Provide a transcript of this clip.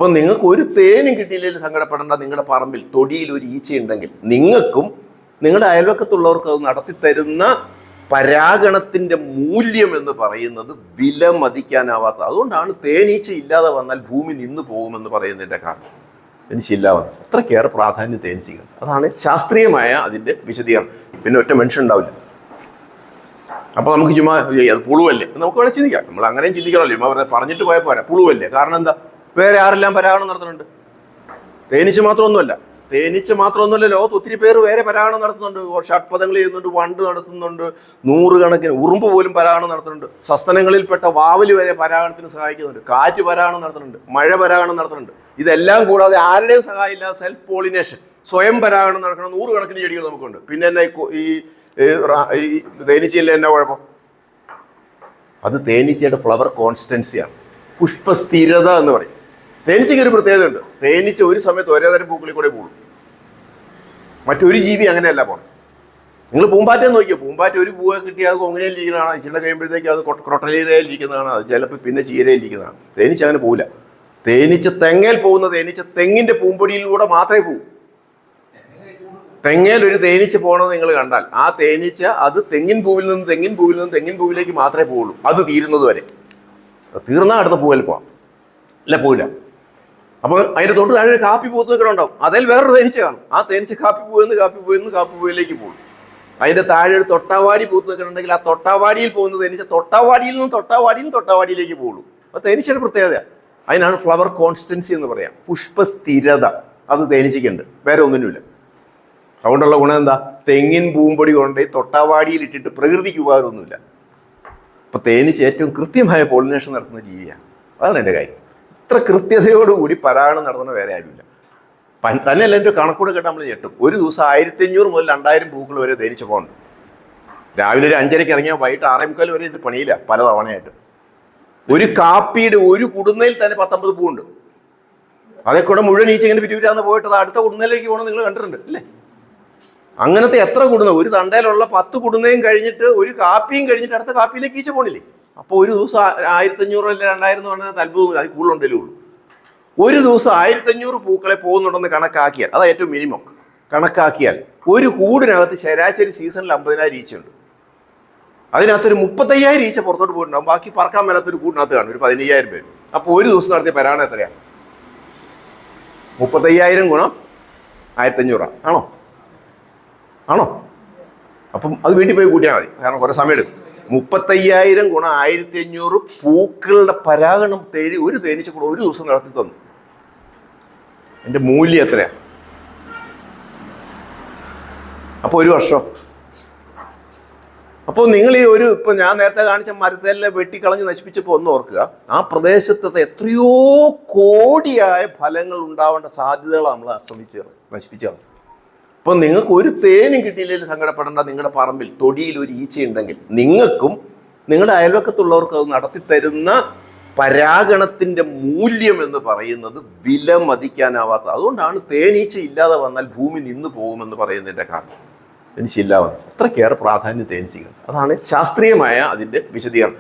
അപ്പോൾ നിങ്ങൾക്ക് ഒരു തേനും കിട്ടിയില്ലെങ്കിൽ സങ്കടപ്പെടേണ്ട. നിങ്ങളുടെ പറമ്പിൽ തൊടിയിൽ ഒരു ഈച്ചയുണ്ടെങ്കിൽ നിങ്ങൾക്കും നിങ്ങളുടെ അയൽവക്കത്തുള്ളവർക്ക് അത് നടത്തിത്തരുന്ന പരാഗണത്തിന്റെ മൂല്യം എന്ന് പറയുന്നത് വില മതിക്കാനാവാത്ത. അതുകൊണ്ടാണ് തേനീച്ച ഇല്ലാതെ വന്നാൽ ഭൂമി നിന്ന് പോകുമെന്ന് പറയുന്നതിന്റെ കാരണം. തേനീച്ചയില്ല വന്നത് അത്രയ്ക്കേറെ പ്രാധാന്യം തേനീച്ചകൾ. അതാണ് ശാസ്ത്രീയമായ അതിന്റെ വിശദീകരണം. പിന്നെ ഒറ്റ മനുഷ്യൻ ഉണ്ടാവില്ല. അപ്പൊ നമുക്ക് ചുമ്മാ അത് പുളുവല്ലേ നമുക്ക് വേണേൽ ചിന്തിക്കാം. നമ്മൾ അങ്ങനെയും ചിന്തിക്കണമല്ലോ. ചുമ്മാ പറഞ്ഞിട്ട് പോയാൽ പോരാ. പുളുവല്ലേ? കാരണം എന്താ? വേറെ ആരെല്ലാം പരാഗണം നടത്തുന്നുണ്ട്. തേനീച്ച മാത്രമൊന്നുമല്ല. ലോകത്ത് ഒത്തിരി പേര് വേറെ പരാഗണം നടത്തുന്നുണ്ട്. ഷഡ്പദങ്ങൾ ചെയ്യുന്നുണ്ട്, വണ്ട് നടത്തുന്നുണ്ട്, നൂറുകണക്കിന് ഉറുമ്പ് പോലും പരാഗണം നടത്തുന്നുണ്ട്. സസ്തനങ്ങളിൽപ്പെട്ട വാവല് വരെ പരാഗണത്തിന് സഹായിക്കുന്നുണ്ട്. കാറ്റ് പരാഗണം നടത്തുന്നുണ്ട്, മഴ പരാഗണം നടത്തുന്നുണ്ട്. ഇതെല്ലാം കൂടാതെ ആരുടെയും സഹായം ഇല്ലാതെ സെൽഫ് പോളിനേഷൻ, സ്വയം പരാഗണം നടക്കണം നൂറുകണക്കിന് ചെടികൾ നമുക്കുണ്ട്. പിന്നെ എന്നാ ഈ തേനീച്ചയില്ല എന്നാ കുഴപ്പം? അത് തേനീച്ചയുടെ ഫ്ലവർ കോൺസ്റ്റൻസിയാണ്, പുഷ്പസ്ഥിരത എന്ന് പറയും. തേനീച്ചയ്ക്ക് ഒരു പ്രത്യേകതയുണ്ട്. തേനീച്ച ഒരു സമയത്ത് ഒരേ തരം പൂക്കളിൽ കൂടെ പോകും. മറ്റൊരു ജീവി അങ്ങനെയല്ല പോകണം. നിങ്ങൾ പൂമ്പാറ്റ നോക്കിയോ? പൂമ്പാറ്റ ഒരു പൂവെ കിട്ടി അത് കൊങ്ങനയിൽ ഇരിക്കുന്നതാണ്. ഇച്ചിരി കഴിയുമ്പോഴത്തേക്ക് അത് ക്രൊട്ടലയിൽ ഇരിക്കുന്നതാണ്. അത് ചിലപ്പോൾ പിന്നെ ചീരയിൽ ഇരിക്കുന്നതാണ്. തേനീച്ച അങ്ങനെ പോകില്ല. തേനീച്ച തെങ്ങേൽ പോകുന്ന തേനീച്ച തെങ്ങിന്റെ പൂമ്പൊടിയിലൂടെ മാത്രമേ പോകൂ. തെങ്ങേൽ ഒരു തേനീച്ച പോകണമെന്ന് നിങ്ങൾ കണ്ടാൽ ആ തേനീച്ച അത് തെങ്ങിൻ പൂവിലേക്ക് മാത്രമേ പോവുള്ളൂ. അത് തീരുന്നത് വരെ. തീർന്നാൽ അടുത്ത പൂവിൽ പോവാം, അല്ല പോവില്ല. അപ്പോൾ അതിന്റെ തൊട്ട് താഴെ കാപ്പി പൂത്ത് നിൽക്കണുണ്ടാവും. അതിൽ വേറൊരു തേനീച്ച കാണും. ആ തേനീച്ച കാപ്പി പൂവിലേക്ക് പോകും. അതിന്റെ താഴെ ഒരു തൊട്ടാവാടി പൂത്ത് നിൽക്കണമെങ്കിൽ ആ തൊട്ടാവാടിയിൽ പോകുന്ന തേനീച്ച തൊട്ടാവാടിയിലേക്ക് പോകുള്ളൂ. അത് തേനീച്ചയുടെ പ്രത്യേകത. അതിനാണ് ഫ്ലവർ കോൺസ്റ്റൻസി എന്ന് പറയാം. പുഷ്പസ്ഥിരത അത് തേനീച്ചയ്ക്കുണ്ട്, വേറെ ഒന്നിനുമില്ല. അതുകൊണ്ടുള്ള ഗുണം എന്താ? തെങ്ങിൻ പൂമ്പൊടി കൊണ്ട് തൊട്ടാവാടിയിൽ ഇട്ടിട്ട് പ്രകൃതിക്ക് ഉപകാരമൊന്നുമില്ല. അപ്പൊ തേനീച്ച ഏറ്റവും കൃത്യമായ പോളിനേഷൻ നടത്തുന്ന ജീവിയാണ്. അതാണ് എൻ്റെ കാര്യം. ഇത്ര കൃത്യതയോടുകൂടി പരാഗണം നടത്തുന്ന വേറെ ആരുമില്ല. തന്നെയല്ല എൻ്റെ കണക്കൂടെ കേട്ട് നമ്മൾ ഞെട്ടും. ഒരു ദിവസം 1500 മുതൽ 2000 പൂക്കൾ വരെ തേനീച്ച പോകുന്നുണ്ട്. രാവിലെ ഒരു 5:30 ഇറങ്ങിയാൽ വൈകിട്ട് 6:45 വരെ ഇത് പണിയില്ല, പല തവണയായിട്ട്. ഒരു കാപ്പിയുടെ ഒരു കുടുന്നയിൽ തന്നെ 19 പൂവുണ്ട്. അതേ കൂടെ മുഴുവൻ ഈച്ച ഇങ്ങനെ പിരിവിരാന്ന് പോയിട്ട് അത് അടുത്ത കുടുന്നയിലേക്ക് പോകണം. നിങ്ങൾ കണ്ടിട്ടുണ്ട് അല്ലേ? അങ്ങനത്തെ എത്ര കുടുന്ന, ഒരു തണ്ടയിലുള്ള 10 കുടുന്നയും കഴിഞ്ഞിട്ട് ഒരു കാപ്പിയും കഴിഞ്ഞിട്ട് അടുത്ത കാപ്പിയിലേക്ക് ഈച്ച പോണില്ലേ? അപ്പോൾ ഒരു ദിവസം 1500 അല്ല 2000 എന്ന് പറഞ്ഞാൽ അത്ഭുതമില്ല, അത് കൂടുതലുണ്ടല്ലേ ഉള്ളൂ. ഒരു ദിവസം 1500 പൂക്കളെ പോകുന്നുണ്ടെന്ന് കണക്കാക്കിയാൽ, അതാ ഏറ്റവും മിനിമം കണക്കാക്കിയാൽ, ഒരു കൂടിനകത്ത് ശരാശരി സീസണിൽ 50,000 ഈച്ചയുണ്ട്. അതിനകത്തൊരു 35,000 ഈച്ച പുറത്തോട്ട് പോയിട്ടുണ്ടാവും. ബാക്കി പറക്കാൻ മേലാത്തൊരു കൂടിനകത്ത് കാണും ഒരു 15,000 പേര്. അപ്പോൾ ഒരു ദിവസം നടത്തിയ പരാഗണം എത്രയാണ്? 35,000 ഗുണം 1500 ആണോ? അപ്പം അത് വീട്ടിൽ പോയി കൂട്ടിയാൽ മതി, കാരണം കുറെ സമയം എടുക്കും. 35,000 ഗുണം 1500 പൂക്കളുടെ പരാഗണം ഒരു തേനീച്ച കൂടെ ഒരു ദിവസം നടത്തി തന്നു. എൻ്റെ മൂല്യം എത്രയാണ്? അപ്പോൾ ഒരു വർഷം. അപ്പോൾ നിങ്ങൾ ഈ ഇപ്പൊ ഞാൻ നേരത്തെ കാണിച്ച മരത്തെല്ലാം വെട്ടിക്കളഞ്ഞ് നശിപ്പിച്ചപ്പോൾ ഒന്ന് ഓർക്കുക, ആ പ്രദേശത്തെ എത്രയോ കോടിയായ ഫലങ്ങൾ ഉണ്ടാവേണ്ട സാധ്യതകളാണ് നമ്മൾ നശിപ്പിച്ചത്. അപ്പോൾ നിങ്ങൾക്ക് ഒരു തേനും കിട്ടിയില്ലെങ്കിൽ സങ്കടപ്പെടേണ്ട. നിങ്ങളുടെ പറമ്പിൽ തൊടിയിൽ ഒരു ഈച്ചയുണ്ടെങ്കിൽ നിങ്ങൾക്കും നിങ്ങളുടെ അയൽവക്കത്തുള്ളവർക്ക് അത് നടത്തിത്തരുന്ന പരാഗണത്തിന്റെ മൂല്യം എന്ന് പറയുന്നത് വില മതിക്കാനാവാത്ത. അതുകൊണ്ടാണ് തേനീച്ച ഇല്ലാതെ വന്നാൽ ഭൂമി നിന്ന് പോകുമെന്ന് പറയുന്നതിന്റെ കാരണം. തേനീച്ച ഇല്ലാതെ അത്രയ്ക്കേറെ പ്രാധാന്യം തേനീച്ചകൾ. അതാണ് ശാസ്ത്രീയമായ അതിന്റെ വിശദീകരണം.